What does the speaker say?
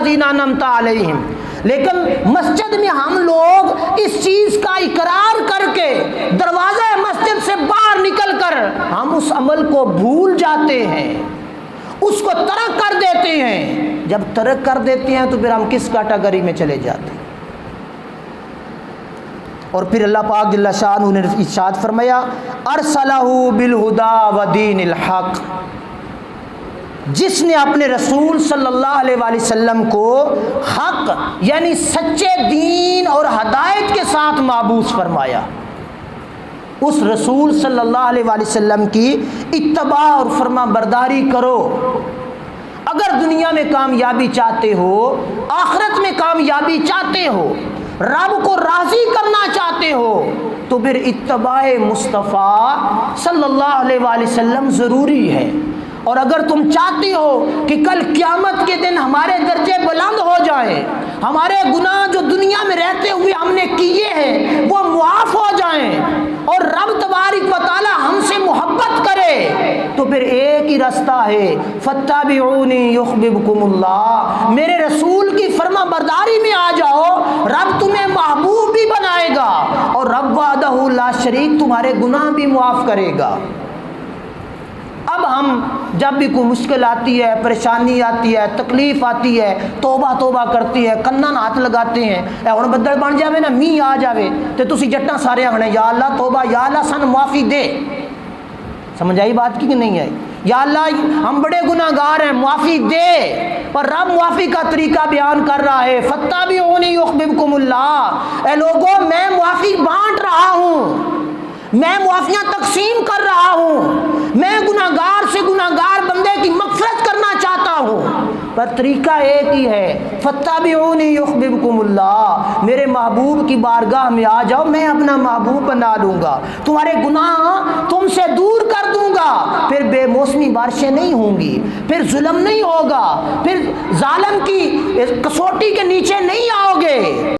الذین انعمت علیہم، لیکن مسجد میں ہم لوگ اس چیز کا اقرار کر کے دروازہ مسجد سے باہر نکل کر ہم اس عمل کو بھول جاتے ہیں، اس کو ترک کر دیتے ہیں۔ جب ترک کر دیتے ہیں تو پھر ہم کس کیٹیگری میں چلے جاتے ہیں؟ اور پھر اللہ پاک جل شانہ نے ارشاد فرمایا ارسلہ بالہدی ودین الحق، جس نے اپنے رسول صلی اللہ علیہ وآلہ وسلم کو حق یعنی سچے دین اور ہدایت کے ساتھ مابعوث فرمایا، اس رسول صلی اللہ علیہ وآلہ وسلم کی اتباع اور فرما برداری کرو۔ اگر دنیا میں کامیابی چاہتے ہو، آخرت میں کامیابی چاہتے ہو، رب کو راضی کرنا چاہتے ہو، تو پھر اتباع مصطفیٰ صلی اللہ علیہ وآلہ وسلم ضروری ہے۔ اور اگر تم چاہتے ہو کہ کل قیامت کے دن ہمارے درجے بلند ہو جائیں، ہمارے گناہ جو دنیا میں رہتے ہوئے ہم نے کیے ہیں وہ معاف ہو جائیں، اور رب تبارک و تعالی ہم سے محبت کرے، تو پھر ایک ہی راستہ ہے، فاتبعونی یحببکم اللہ، میرے رسول کی فرما برداری میں آ جاؤ، رب تمہیں محبوب بھی بنائے گا، اور رب وحدہ لا شریک تمہارے گناہ بھی معاف کرے گا۔ اب ہم جب بھی کوئی مشکل آتی ہے، پریشانی آتی ہے، تکلیف آتی ہے، توبہ توبہ کرتی ہے، کنن ہاتھ لگاتے ہیں، اے ہن بدل بن جاوے نا، می آ جاوے تے تسی جٹاں سارے آخنے یا اللہ توبہ، یا اللہ سن معافی دے۔ سمجھ آئی بات کی کہ نہیں آئی؟ یا اللہ ہم بڑے گناہ گار ہیں، معافی دے۔ پر رب معافی کا طریقہ بیان کر رہا ہے، فاتبعونی یحببکم اللہ، اے لوگوں میں معافی بانٹ رہا ہوں، میں معافیاں تقسیم کر رہا ہوں، میں گناہ گار سے گناہ گار بندے کی مغفرت کرنا چاہتا ہوں، پر طریقہ ایک ہی ہے، فاتبعونی یحببکم اللہ، میرے محبوب کی بارگاہ میں آ جاؤ، میں اپنا محبوب بنا لوں گا، تمہارے گناہ تم سے دور کر دوں گا، پھر بے موسمی بارشیں نہیں ہوں گی، پھر ظلم نہیں ہوگا، پھر ظالم کی کسوٹی کے نیچے نہیں آؤ گے۔